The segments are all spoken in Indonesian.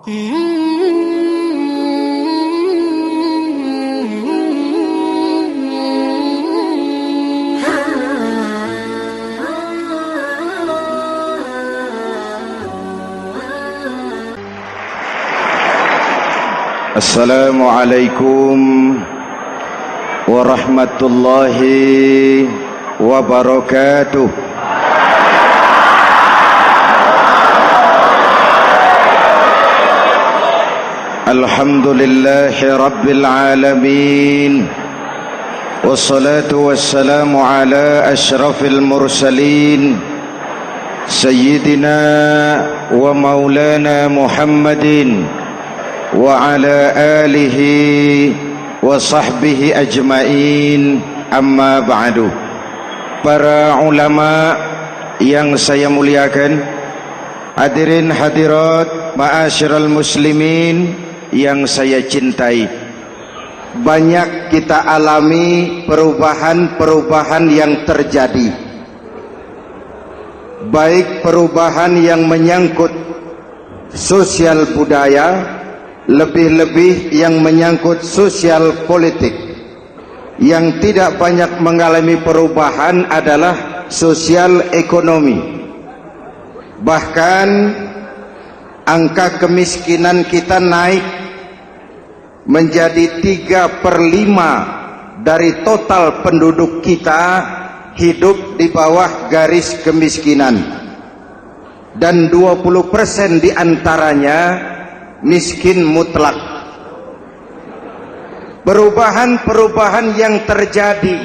Assalamualaikum warahmatullahi wabarakatuh. Alhamdulillahi rabbil alamin, wassalatu wassalamu ala ashrafil mursalin, sayyidina wa maulana Muhammadin wa ala alihi wa sahbihi ajmain, amma ba'du. Para ulama yang saya muliakan, hadirin hadirat ma'asyiral muslimin yang saya cintai, banyak kita alami perubahan-perubahan yang terjadi, baik perubahan yang menyangkut sosial budaya, lebih-lebih yang menyangkut sosial politik. Yang tidak banyak mengalami perubahan adalah sosial ekonomi. Bahkan angka kemiskinan kita naik menjadi 3/5 dari total penduduk kita hidup di bawah garis kemiskinan, dan 20% diantaranya miskin mutlak. Perubahan-perubahan yang terjadi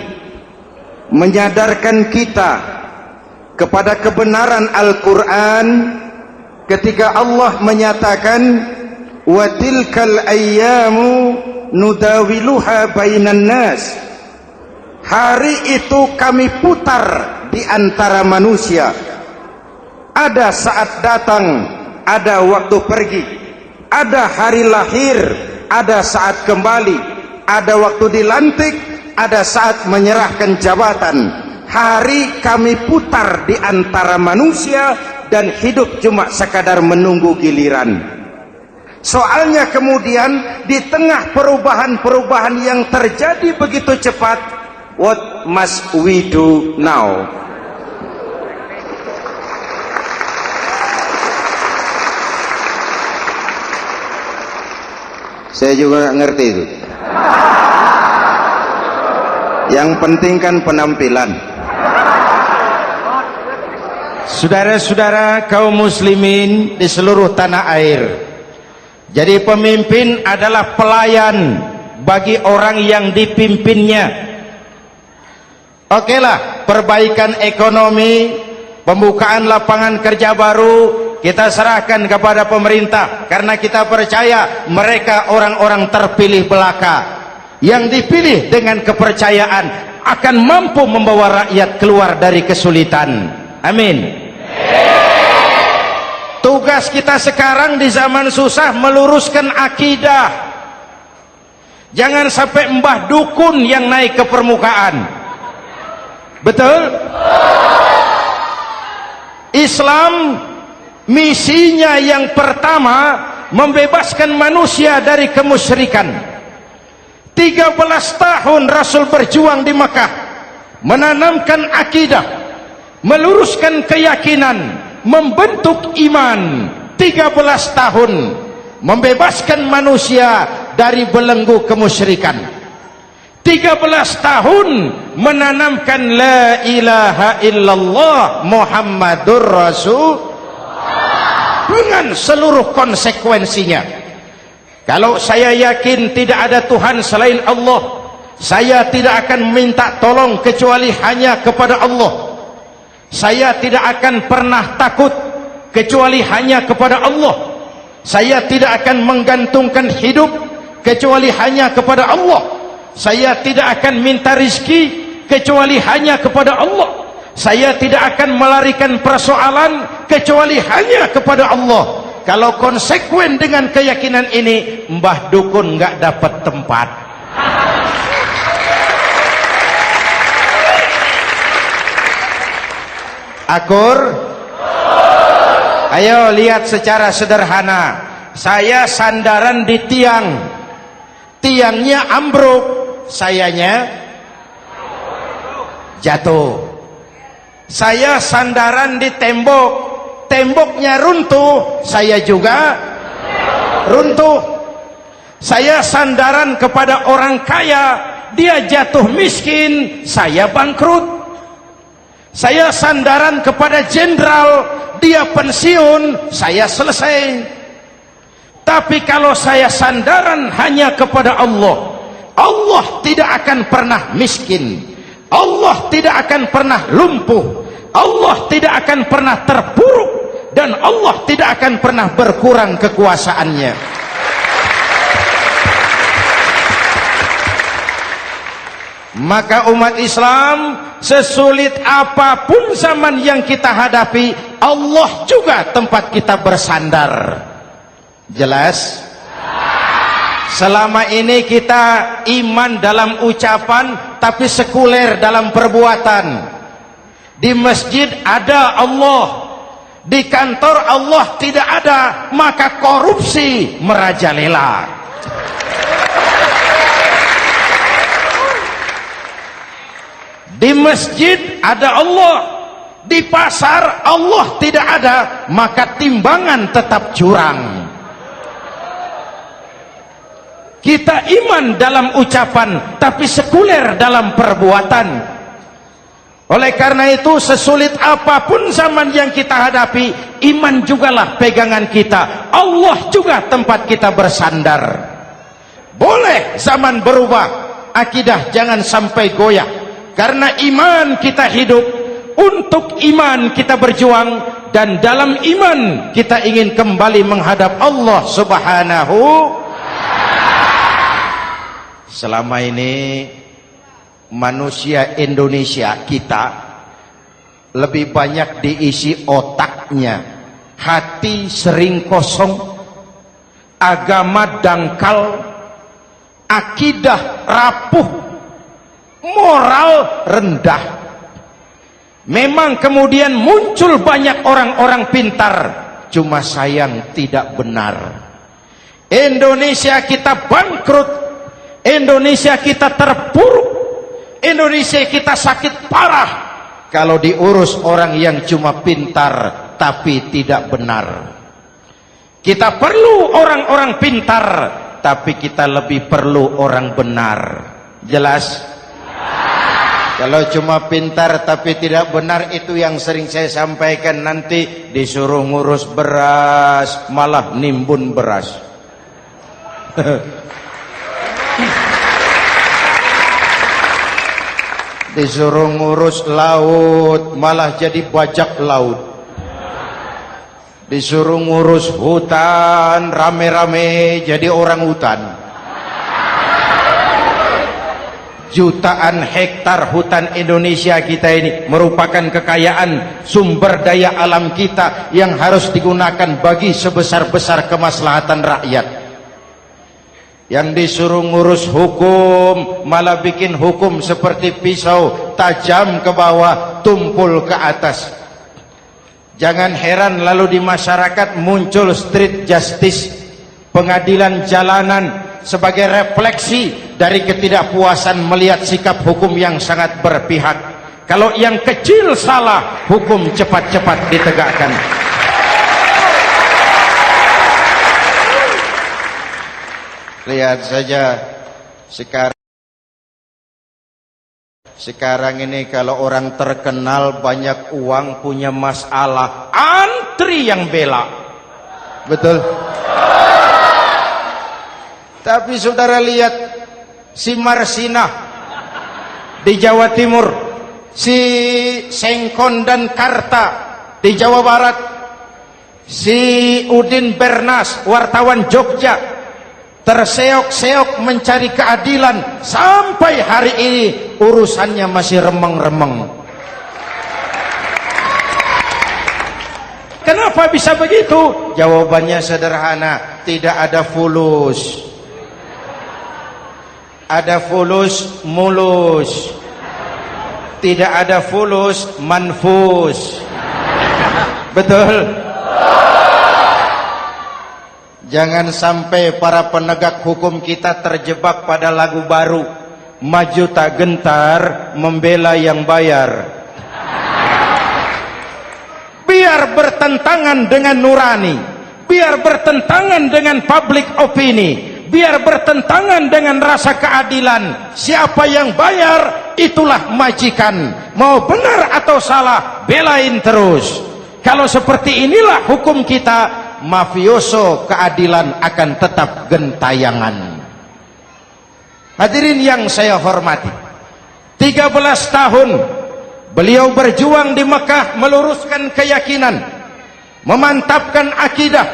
menyadarkan kita kepada kebenaran Al-Quran ketika Allah menyatakan wa tilkal ayyamu nudawiluha bainan nas. Hari itu kami putar di antara manusia. Ada saat datang, ada waktu pergi. Ada hari lahir, ada saat kembali, ada waktu dilantik, ada saat menyerahkan jabatan. Hari kami putar di antara manusia dan hidup cuma sekadar menunggu giliran. Soalnya kemudian di tengah perubahan-perubahan yang terjadi begitu cepat, what must we do now? Saya juga nggak ngerti itu. Yang penting kan penampilan. Saudara-saudara kaum muslimin di seluruh tanah air, jadi pemimpin adalah pelayan bagi orang yang dipimpinnya. Oke lah, perbaikan ekonomi, pembukaan lapangan kerja baru kita serahkan kepada pemerintah, karena kita percaya mereka orang-orang terpilih belaka yang dipilih dengan kepercayaan akan mampu membawa rakyat keluar dari kesulitan. Amin. Tugas kita sekarang di zaman susah meluruskan akidah. Jangan sampai mbah dukun yang naik ke permukaan. Betul? Islam misinya yang pertama membebaskan manusia dari kemusyrikan. 13 tahun Rasul berjuang di Makkah, menanamkan akidah, meluruskan keyakinan, membentuk iman. 13 tahun membebaskan manusia dari belenggu kemusyrikan. 13 tahun menanamkan la ilaha illallah Muhammadur Rasul dengan seluruh konsekuensinya. Kalau saya yakin tidak ada Tuhan selain Allah, saya tidak akan minta tolong kecuali hanya kepada Allah. Saya tidak akan pernah takut kecuali hanya kepada Allah. Saya tidak akan menggantungkan hidup kecuali hanya kepada Allah. Saya tidak akan minta rizki kecuali hanya kepada Allah. Saya tidak akan melarikan persoalan kecuali hanya kepada Allah. Kalau konsekuen dengan keyakinan ini, mbah dukun nggak dapat tempat. Akur? Ayo lihat secara sederhana. saya sandaran di tiang, tiangnya ambruk, sayanya jatuh. Saya sandaran di tembok, temboknya runtuh, saya juga runtuh. Saya sandaran kepada orang kaya, dia jatuh miskin, saya bangkrut. Saya sandaran kepada jenderal, dia pensiun, saya selesai. Tapi kalau saya sandaran hanya kepada Allah, Allah tidak akan pernah miskin, Allah tidak akan pernah lumpuh, Allah tidak akan pernah terpuruk, dan Allah tidak akan pernah berkurang kekuasaannya. Maka umat Islam, sesulit apapun zaman yang kita hadapi, Allah juga tempat kita bersandar. Jelas? Selama ini kita iman dalam ucapan, tapi sekuler dalam perbuatan. Di masjid ada Allah, di kantor Allah tidak ada, maka korupsi merajalela. Di masjid ada Allah, di pasar Allah tidak ada, maka timbangan tetap curang. Kita iman dalam ucapan, tapi sekuler dalam perbuatan. Oleh karena itu, sesulit apapun zaman yang kita hadapi, iman jugalah pegangan kita, Allah juga tempat kita bersandar. Boleh zaman berubah, akidah jangan sampai goyah. Karena iman kita hidup, untuk iman kita berjuang, dan dalam iman kita ingin kembali menghadap Allah Subhanahu. Selama ini manusia Indonesia kita lebih banyak diisi otaknya, hati sering kosong, agama dangkal, akidah rapuh, moral rendah. Memang kemudian muncul banyak orang-orang pintar, cuma sayang tidak benar. Indonesia kita bangkrut, Indonesia kita terpuruk, Indonesia kita sakit parah kalau diurus orang yang cuma pintar tapi tidak benar. Kita perlu orang-orang pintar, tapi kita lebih perlu orang benar. Jelas? Kalau cuma pintar tapi tidak benar, itu yang sering saya sampaikan, nanti disuruh ngurus beras malah nimbun beras. Disuruh ngurus laut malah jadi bajak laut. Disuruh ngurus hutan rame-rame jadi orang hutan. Jutaan hektar hutan Indonesia kita ini merupakan kekayaan sumber daya alam kita yang harus digunakan bagi sebesar-besar kemaslahatan rakyat. Yang disuruh ngurus hukum malah bikin hukum seperti pisau, tajam ke bawah, tumpul ke atas. Jangan heran lalu di masyarakat muncul street justice, pengadilan jalanan, sebagai refleksi dari ketidakpuasan melihat sikap hukum yang sangat berpihak. Kalau yang kecil salah, hukum cepat-cepat ditegakkan. Lihat saja sekarang ini, kalau orang terkenal banyak uang, punya masalah, antri yang bela. Betul? Tapi saudara lihat si Marsinah di Jawa Timur, si Sengkon dan Karta di Jawa Barat, si Udin Bernas wartawan Jogja, terseok-seok mencari keadilan, sampai hari ini urusannya masih remeng-remeng. Kenapa bisa begitu? Jawabannya sederhana, tidak ada fulus. Ada fulus mulus, tidak ada fulus manfus. Betul? Jangan sampai para penegak hukum kita terjebak pada lagu baru, maju tak gentar membela yang bayar. Biar bertentangan dengan nurani, biar bertentangan dengan public opini, biar bertentangan dengan rasa keadilan. Siapa yang bayar, itulah majikan. Mau benar atau salah, belain terus. Kalau seperti inilah hukum kita, mafioso keadilan akan tetap gentayangan. Hadirin yang saya hormati, 13 tahun beliau berjuang di Mekah, meluruskan keyakinan, memantapkan akidah,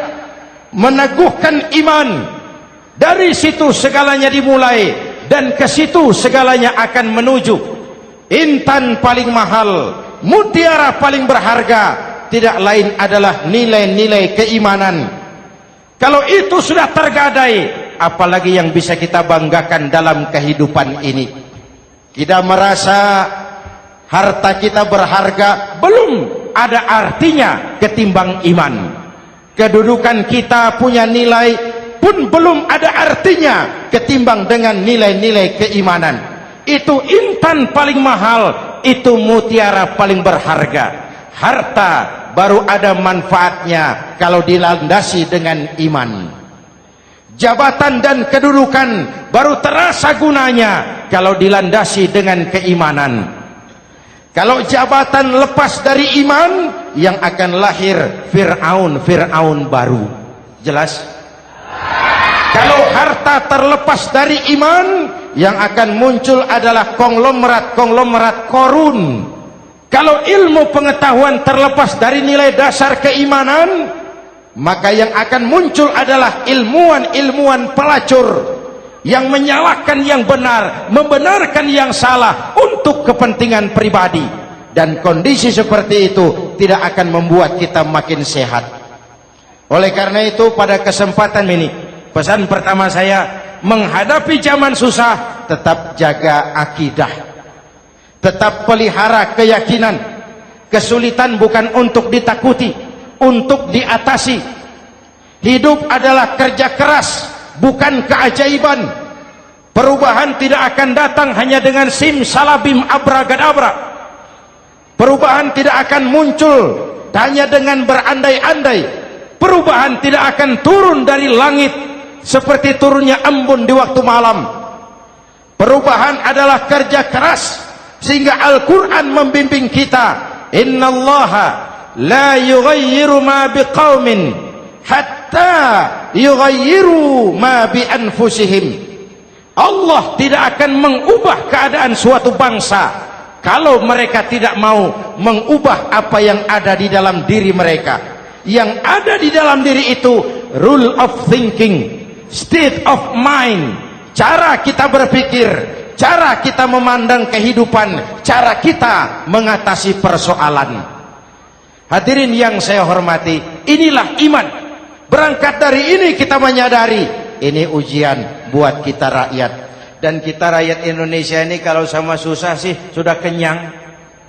meneguhkan iman. Dari situ segalanya dimulai, dan ke situ segalanya akan menuju. Intan paling mahal, mutiara paling berharga, tidak lain adalah nilai-nilai keimanan. Kalau itu sudah tergadai, apalagi yang bisa kita banggakan dalam kehidupan ini? Kita merasa harta kita berharga, belum ada artinya ketimbang iman. Kedudukan kita punya nilai pun belum ada artinya ketimbang dengan nilai-nilai keimanan. Itu intan paling mahal, itu mutiara paling berharga. Harta baru ada manfaatnya kalau dilandasi dengan iman. Jabatan dan kedudukan baru terasa gunanya kalau dilandasi dengan keimanan. Kalau jabatan lepas dari iman, yang akan lahir Fir'aun baru. Jelas? Kalau harta terlepas dari iman, yang akan muncul adalah konglomerat Korun. Kalau ilmu pengetahuan terlepas dari nilai dasar keimanan, maka yang akan muncul adalah ilmuwan pelacur yang menyalahkan yang benar, membenarkan yang salah untuk kepentingan pribadi. Dan kondisi seperti itu tidak akan membuat kita makin sehat. Oleh karena itu, pada kesempatan ini, pesan pertama saya, menghadapi zaman susah, tetap jaga akidah. Tetap pelihara keyakinan. Kesulitan bukan untuk ditakuti, untuk diatasi. Hidup adalah kerja keras, bukan keajaiban. Perubahan tidak akan datang hanya dengan simsalabim abragadabra. Perubahan tidak akan muncul hanya dengan berandai-andai. Perubahan tidak akan turun dari langit seperti turunnya embun di waktu malam. Perubahan adalah kerja keras. Sehingga Al-Quran membimbing kita, innallaha la yughayyiru ma biqaumin hatta yughayyiru ma bi anfusihim. Allah tidak akan mengubah keadaan suatu bangsa kalau mereka tidak mau mengubah apa yang ada di dalam diri mereka. Yang ada di dalam diri itu rule of thinking, state of mind, cara kita berpikir, cara kita memandang kehidupan, cara kita mengatasi persoalan. Hadirin yang saya hormati, inilah iman. Berangkat dari ini kita menyadari, ini ujian buat kita rakyat. Dan kita rakyat Indonesia ini kalau sama susah sih sudah kenyang.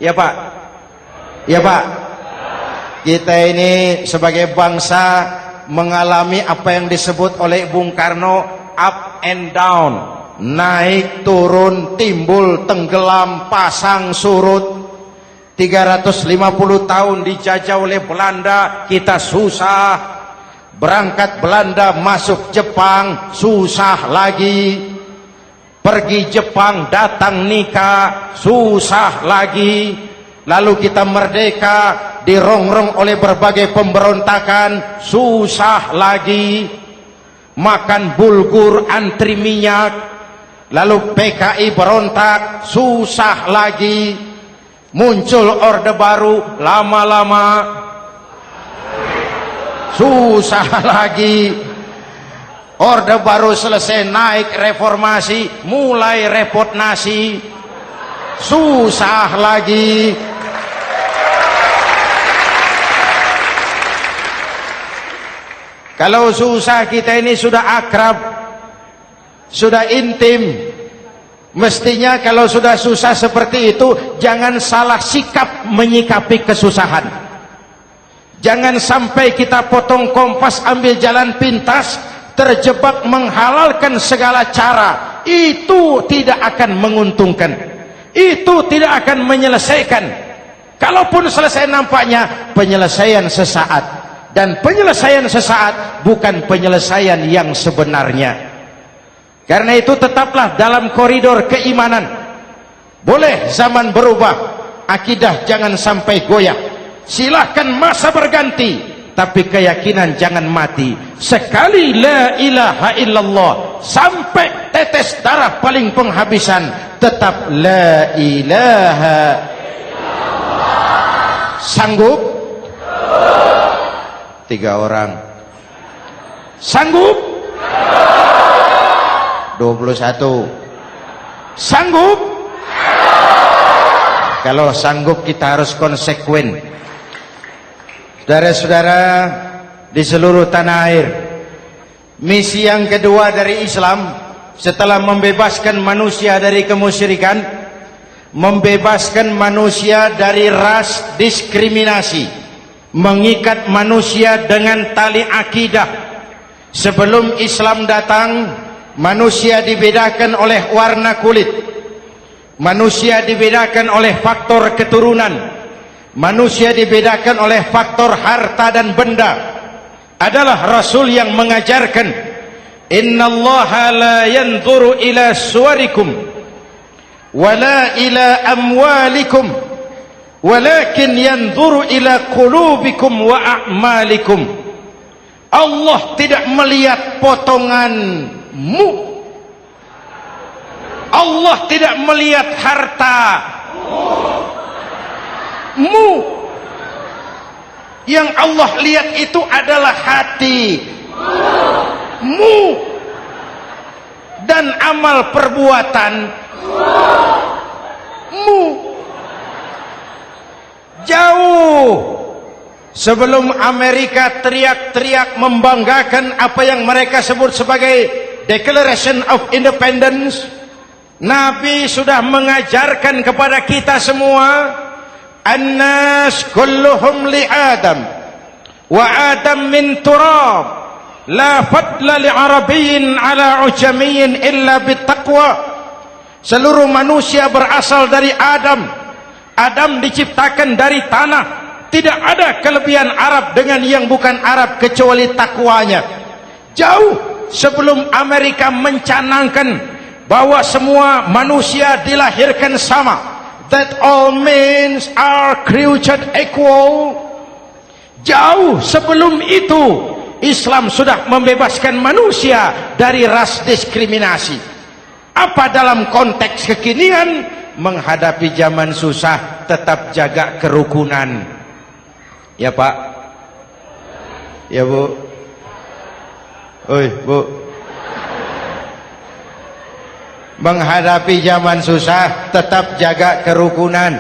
Ya Pak? Ya Pak? Kita ini sebagai bangsa mengalami apa yang disebut oleh Bung Karno up and down. Naik, turun, timbul, tenggelam, pasang, surut. 350 tahun dijajah oleh Belanda, kita susah. Berangkat Belanda, masuk Jepang, susah lagi. Pergi Jepang, datang nikah, susah lagi. Lalu kita merdeka, dirongrong oleh berbagai pemberontakan, susah lagi. Makan bulgur, antri minyak. Lalu PKI berontak, susah lagi. Muncul orde baru, lama-lama susah lagi. Orde baru selesai, naik reformasi, mulai repot nasi, susah lagi. Kalau susah kita ini sudah akrab, sudah intim. Mestinya kalau sudah susah seperti itu, jangan salah sikap menyikapi kesusahan. Jangan sampai kita potong kompas, ambil jalan pintas, terjebak menghalalkan segala cara. Itu tidak akan menguntungkan, itu tidak akan menyelesaikan. Kalaupun selesai, nampaknya penyelesaian sesaat, dan penyelesaian sesaat bukan penyelesaian yang sebenarnya. Karena itu tetaplah dalam koridor keimanan. Boleh zaman berubah, akidah jangan sampai goyah. Silahkan masa berganti, tapi keyakinan jangan mati. Sekali la ilaha illallah, sampai tetes darah paling penghabisan, tetap la ilaha illallah. Sanggup? 3 orang. Sanggup? 21. Sanggup? Kalau sanggup kita harus konsekuen. Saudara-saudara di seluruh tanah air, misi yang kedua dari Islam setelah membebaskan manusia dari kemusyrikan, membebaskan manusia dari ras diskriminasi, mengikat manusia dengan tali akidah. Sebelum Islam datang, manusia dibedakan oleh warna kulit, manusia dibedakan oleh faktor keturunan, manusia dibedakan oleh faktor harta dan benda. Adalah Rasul yang mengajarkan, innallaha la yanzuru ila suwarikum wala ila amwalikum walakin yanzuru ila qulubikum wa a'malikum. Allah tidak melihat potonganmu, Allah tidak melihat hartamu. Yang Allah lihat itu adalah hatimu dan amal perbuatanmu. Jauh sebelum Amerika teriak-teriak membanggakan apa yang mereka sebut sebagai Declaration of Independence, Nabi sudah mengajarkan kepada kita semua, annas kulluhum li Adam wa Adam min turab la fadla li arabiyyin ala ujamiyyin illa bittaqwa. Seluruh manusia berasal dari Adam. Adam diciptakan dari tanah. Tidak ada kelebihan Arab dengan yang bukan Arab kecuali takwanya. Jauh sebelum Amerika mencanangkan bahwa semua manusia dilahirkan sama, that all men are created equal. Jauh sebelum itu Islam sudah membebaskan manusia dari ras diskriminasi. Apa dalam konteks kekinian menghadapi zaman susah tetap jaga kerukunan? Ya Pak, ya Bu, oi Bu, menghadapi zaman susah tetap jaga kerukunan,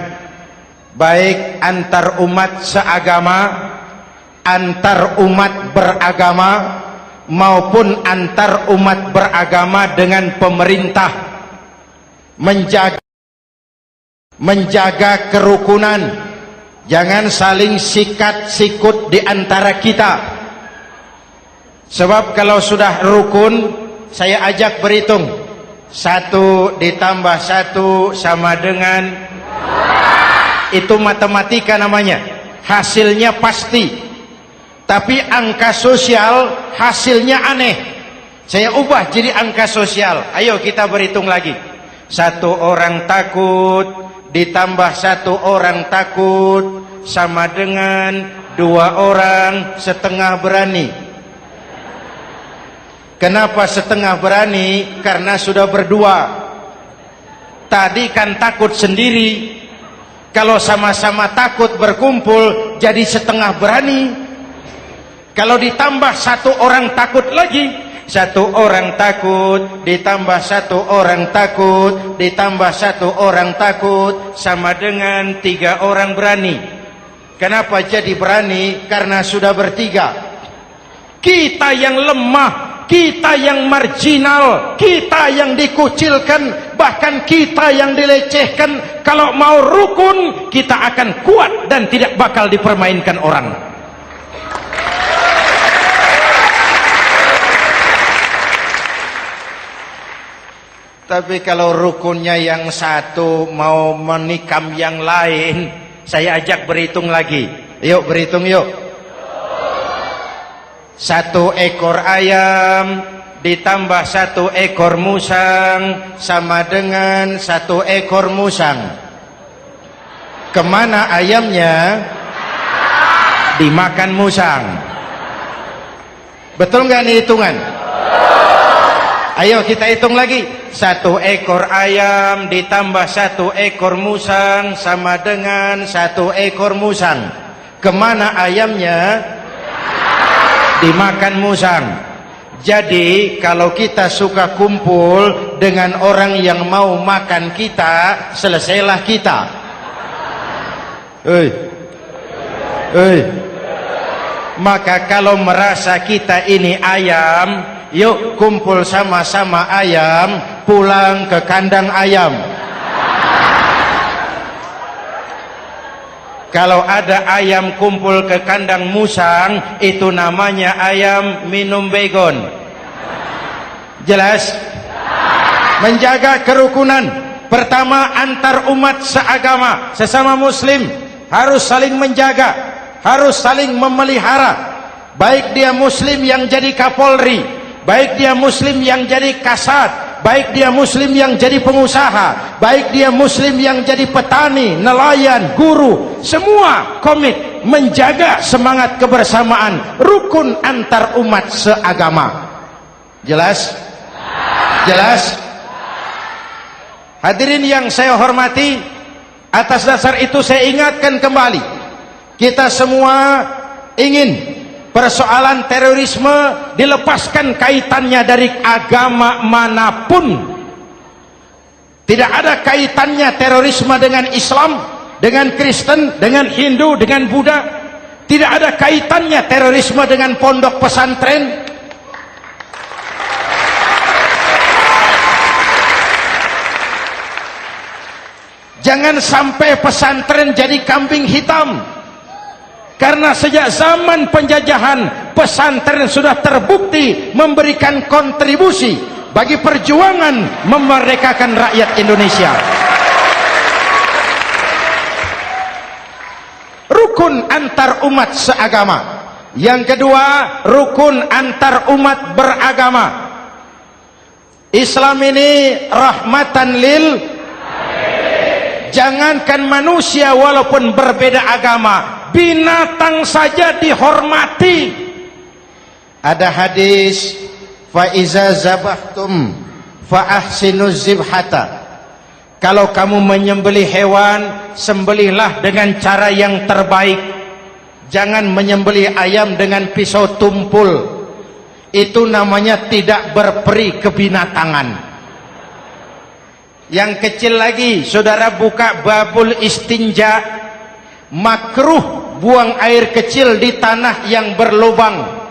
baik antar umat seagama, antar umat beragama, maupun antar umat beragama dengan pemerintah. Menjaga kerukunan, jangan saling sikat sikut di antara kita. Sebab kalau sudah rukun, saya ajak berhitung, 1 ditambah 1 sama dengan, itu matematika namanya, hasilnya pasti. Tapi angka sosial hasilnya aneh. Saya ubah jadi angka sosial. Ayo kita berhitung lagi. 1 orang takut ditambah 1 orang takut sama dengan 2 orang setengah berani. Kenapa setengah berani? Karena sudah berdua. Tadi kan takut sendiri. Kalau sama-sama takut berkumpul jadi setengah berani. Kalau ditambah 1 orang takut lagi, 1 orang takut ditambah 1 orang takut ditambah 1 orang takut sama dengan 3 orang berani. Kenapa jadi berani? Karena sudah bertiga. Kita yang lemah, kita yang marginal, kita yang dikucilkan, bahkan kita yang dilecehkan, kalau mau rukun kita akan kuat dan tidak bakal dipermainkan orang. Tapi kalau rukunnya yang satu mau menikam yang lain, saya ajak berhitung lagi. Yuk berhitung yuk. 1 ekor ayam ditambah 1 ekor musang sama dengan 1 ekor musang. Kemana ayamnya? Dimakan musang. Betul nggak nih hitungan? Ayo kita hitung lagi. 1 ekor ayam ditambah 1 ekor musang sama dengan 1 ekor musang. Kemana ayamnya? Dimakan musang. Jadi kalau kita suka kumpul dengan orang yang mau makan kita, selesailah kita. Maka kalau merasa kita ini ayam, yuk kumpul sama-sama ayam, pulang ke kandang ayam. Kalau ada ayam kumpul ke kandang musang, itu namanya ayam minum baygon. Jelas? Menjaga kerukunan. Pertama, antar umat seagama, sesama muslim harus saling menjaga, harus saling memelihara. Baik dia muslim yang jadi kapolri, baik dia muslim yang jadi kasat, baik dia muslim yang jadi pengusaha, baik dia muslim yang jadi petani, nelayan, guru, semua komit menjaga semangat kebersamaan, rukun antar umat seagama. Jelas? Jelas? Hadirin yang saya hormati, atas dasar itu saya ingatkan kembali, kita semua ingin persoalan terorisme dilepaskan kaitannya dari agama manapun. Tidak ada kaitannya terorisme dengan Islam, dengan Kristen, dengan Hindu, dengan Buddha. Tidak ada kaitannya terorisme dengan pondok pesantren. Jangan sampai pesantren jadi kambing hitam. Karena sejak zaman penjajahan, pesantren sudah terbukti memberikan kontribusi bagi perjuangan memerdekakan rakyat Indonesia. Rukun antar umat seagama. Yang kedua, rukun antar umat beragama. Islam ini rahmatan lil, jangankan manusia walaupun berbeda agama, binatang saja dihormati. Ada hadis, fa iza zabahtum fa ahsinuz zibhata. Kalau kamu menyembelih hewan, sembelihlah dengan cara yang terbaik. Jangan menyembelih ayam dengan pisau tumpul. Itu namanya tidak berperi kebinatangan. Yang kecil lagi, saudara buka babul istinja, makruh buang air kecil di tanah yang berlubang.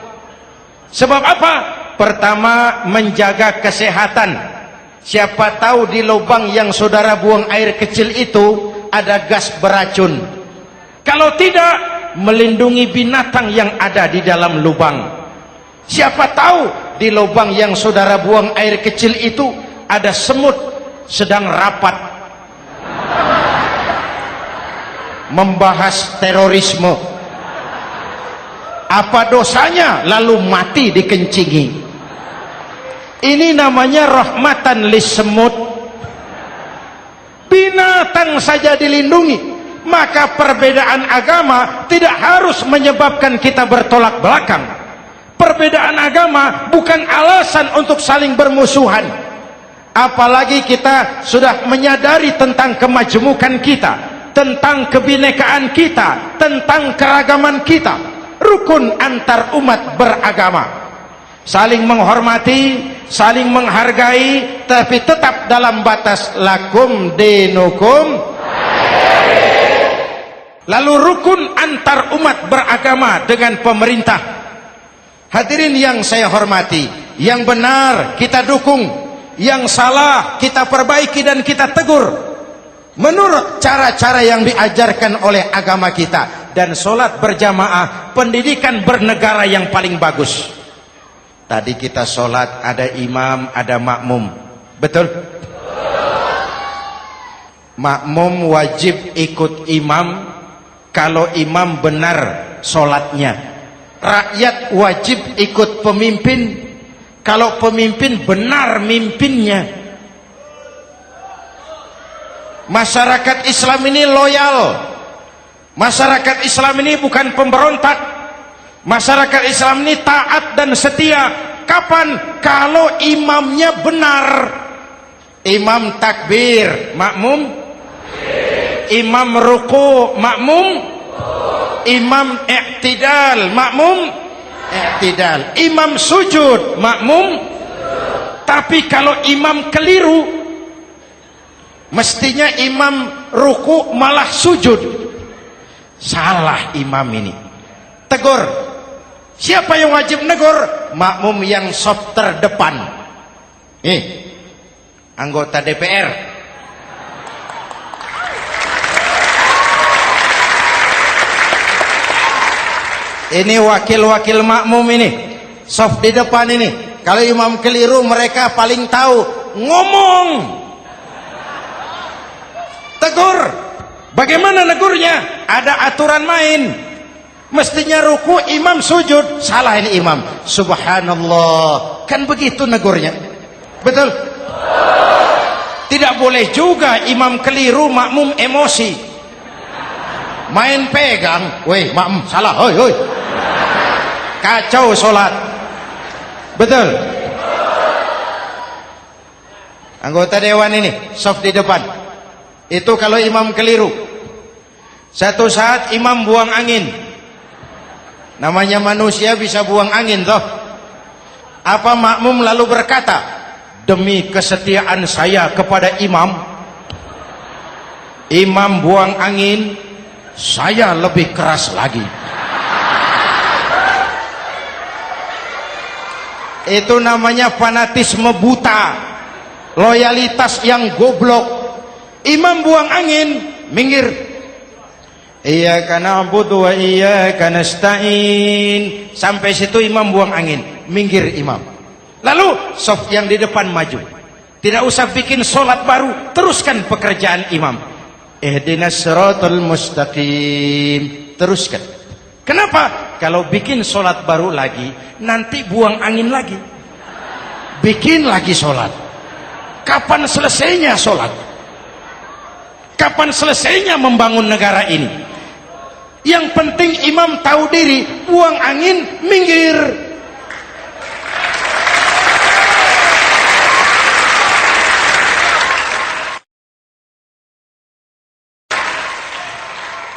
Sebab apa? Pertama, menjaga kesehatan. Siapa tahu di lubang yang saudara buang air kecil itu ada gas beracun. Kalau tidak, melindungi binatang yang ada di dalam lubang. Siapa tahu di lubang yang saudara buang air kecil itu ada semut sedang rapat membahas terorisme. Apa dosanya lalu mati dikencingi? Ini namanya rahmatan lis semut. Binatang saja dilindungi. Maka perbedaan agama tidak harus menyebabkan kita bertolak belakang. Perbedaan agama bukan alasan untuk saling bermusuhan. Apalagi kita sudah menyadari tentang kemajmukan kita, tentang kebinekaan kita, tentang keragaman kita. Rukun antar umat beragama, saling menghormati, saling menghargai, tapi tetap dalam batas lakum dinukum. Lalu rukun antar umat beragama dengan pemerintah. Hadirin yang saya hormati, yang benar kita dukung, yang salah kita perbaiki dan kita tegur menurut cara-cara yang diajarkan oleh agama kita. Dan sholat berjamaah, pendidikan bernegara yang paling bagus. Tadi kita sholat ada imam, ada makmum, betul? makmum wajib ikut imam kalau imam benar sholatnya. Rakyat wajib ikut pemimpin kalau pemimpin benar mimpinnya. Masyarakat Islam ini loyal. Masyarakat Islam ini bukan pemberontak. Masyarakat Islam ini taat dan setia. Kapan? Kalau imamnya benar. Imam takbir, makmum. Imam ruku, makmum. Imam i'tidal, makmum. I'tidal. Imam sujud, makmum. Tapi kalau imam keliru, mestinya imam ruku malah sujud. Salah imam ini. Tegur. Siapa yang wajib negur? Makmum yang saf terdepan. Anggota DPR. Ini wakil-wakil makmum ini, saf di depan ini. Kalau imam keliru, mereka paling tahu. Ngomong. Tegur. Bagaimana negurnya? Ada aturan main. Mestinya ruku, imam sujud. Salah ini imam. Subhanallah. Kan begitu negurnya. Betul? Tidak boleh juga imam keliru, makmum emosi. Main pegang. Weh, makmum salah. Hoi, hoi. Kacau sholat. Betul? Anggota dewan ini, saf di depan. Itu kalau imam keliru. Satu saat imam buang angin. Namanya manusia bisa buang angin toh. Apa makmum lalu berkata, demi kesetiaan saya kepada imam, imam buang angin, saya lebih keras lagi. Itu namanya fanatisme buta, loyalitas yang goblok. Imam buang angin, minggir. Iyyaka na'budu wa iyyaka nasta'in. Sampai situ imam buang angin, minggir imam. Lalu saf yang di depan maju. Tidak usah bikin sholat baru, teruskan pekerjaan imam. Ihdinas siratal mustaqim. Teruskan. Kenapa? Kalau bikin sholat baru lagi, nanti buang angin lagi. Bikin lagi sholat. Kapan selesainya sholat? Kapan selesainya membangun negara ini? Yang penting imam tahu diri, buang angin, minggir.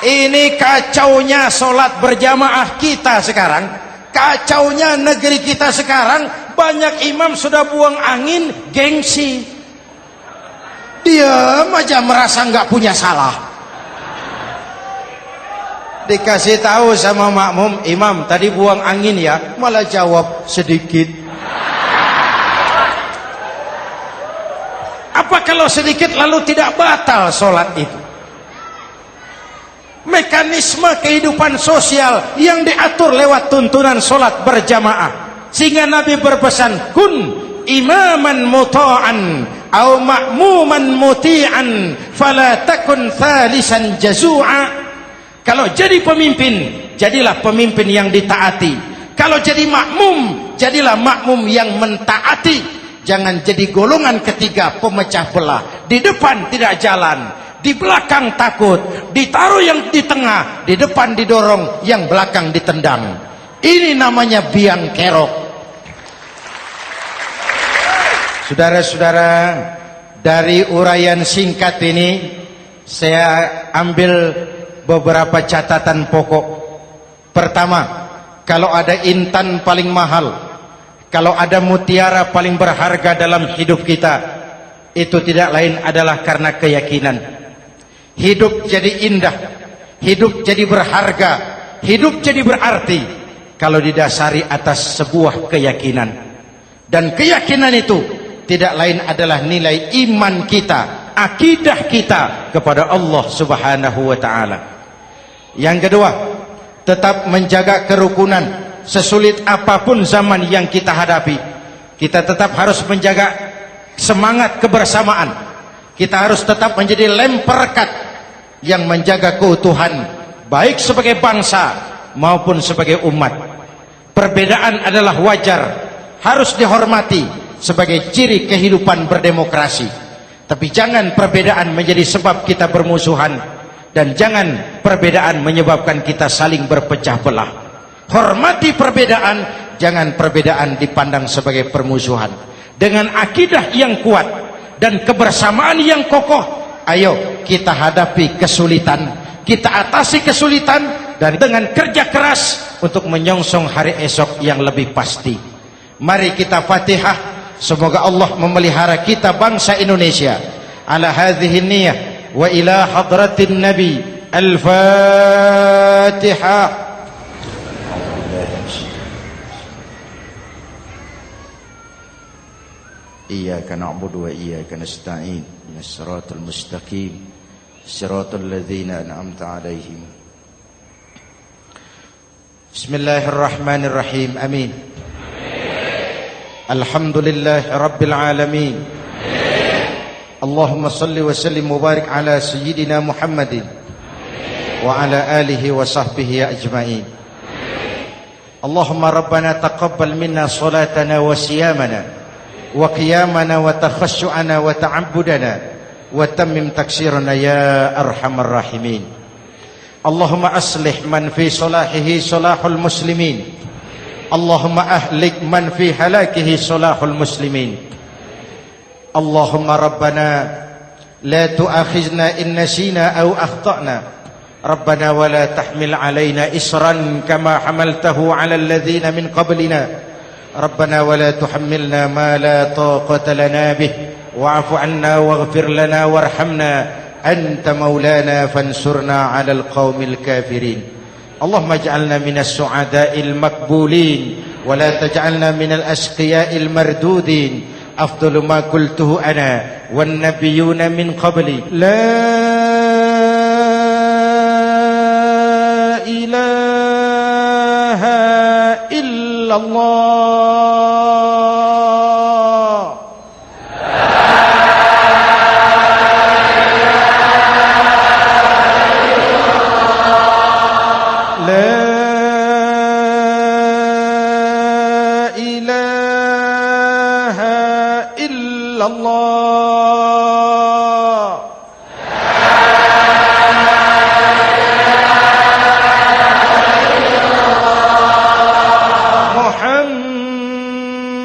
Ini kacaunya sholat berjamaah kita sekarang. Kacaunya negeri kita sekarang. Banyak imam sudah buang angin, gengsi. Dia aja merasa nggak punya salah. Dikasih tahu sama makmum, imam tadi buang angin ya, malah jawab sedikit. Apa kalau sedikit lalu tidak batal sholat itu? Mekanisme kehidupan sosial yang diatur lewat tuntunan sholat berjamaah. Sehingga Nabi berpesan, kun imaman muta'an au ma'muman muti'an fala takun thalisan jazu'a. Kalau jadi pemimpin, jadilah pemimpin yang ditaati. Kalau jadi makmum, jadilah makmum yang mentaati. Jangan jadi golongan ketiga pemecah belah. Di depan tidak jalan, di belakang takut, ditaruh yang di tengah, di depan didorong, yang belakang ditendang. Ini namanya biang kerok. Saudara-saudara, dari uraian singkat ini saya ambil beberapa catatan pokok. Pertama, kalau ada intan paling mahal, kalau ada mutiara paling berharga dalam hidup kita, itu tidak lain adalah karena keyakinan. Hidup jadi indah, hidup jadi berharga, hidup jadi berarti kalau didasari atas sebuah keyakinan. Dan keyakinan itu tidak lain adalah nilai iman kita, akidah kita kepada Allah Subhanahu wa ta'ala. Yang kedua, tetap menjaga kerukunan. Sesulit apapun zaman yang kita hadapi, kita tetap harus menjaga semangat kebersamaan. Kita harus tetap menjadi lem perekat yang menjaga keutuhan, baik sebagai bangsa maupun sebagai umat. Perbedaan adalah wajar, harus dihormati sebagai ciri kehidupan berdemokrasi. Tapi jangan perbedaan menjadi sebab kita bermusuhan, dan jangan perbedaan menyebabkan kita saling berpecah belah. Hormati perbedaan, jangan perbedaan dipandang sebagai permusuhan. Dengan akidah yang kuat dan kebersamaan yang kokoh, ayo kita hadapi kesulitan, kita atasi kesulitan, dan dengan kerja keras untuk menyongsong hari esok yang lebih pasti. Mari kita Fatihah. Semoga Allah memelihara kita bangsa Indonesia. Ala hadhihi niyah wa ila hadratin Nabi. Al-Fatihah. Iyyaka na'budu wa iyyaka nasta'in. Ihdinas siratal mustaqim. Siratal ladzina an'amta 'alaihim. Bismillahirrahmanirrahim. Amin. Alhamdulillah Rabbil Alamin. Allahumma salli wa sallim mubarak ala Sayyidina Muhammadin wa ala alihi wa sahbihi ajma'in. Allahumma Rabbana taqabbal minna salatana wa siyamana wa qiyamana wa takhashu'ana wa ta'abbudana wa tammim taksirana ya arhamar rahimin. Allahumma aslih man fi salahihi salahul muslimin. Allahumma ahlik man fi halakihi salahul muslimin. Allahumma Rabbana la tu'akhizna in nasina aw akhtana. Rabbana wa la tahmil alaina isran kama hamaltahu ala alladhina min qablina. Rabbana wa la tuhammilna ma la taqata lana bih wa'fu 'anna waghfir lana warhamna anta maulana fansurna 'alal qaumil kafirin. Allahumma ij'alna minas su'ada'il makbulin wa la taj'alna minal asqiya'il mardudin. Afdalu ma qultuhu ana wan nabiyyuna min qabli. La ilaha illallah.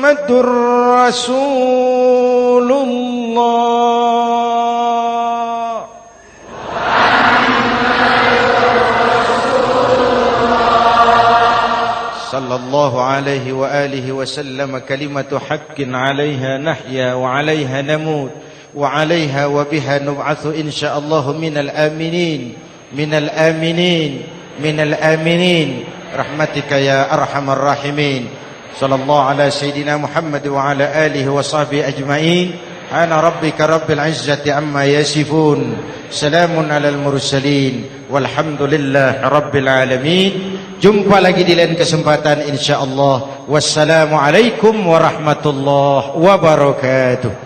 Muhammadur Rasulullah. Sallallahu alaihi wa alihi wa sallam. Kalimatu haqqin 'alaiha nahya wa 'alaiha namut wa 'alaiha wa biha nub'atsu insyaallah minal aminin minal aminin minal aminin rahmatika ya arhamar rahimin. Sallallahu ala sayyidina Muhammad wa ala alihi wa sahbihi ajma'in. Ana rabbika rabbil izzati amma yasifun. Salamun alal mursalin walhamdulillahi rabbil alamin. Jumpa lagi di lain kesempatan insyaallah. Wassalamu alaikum warahmatullahi wabarakatuh.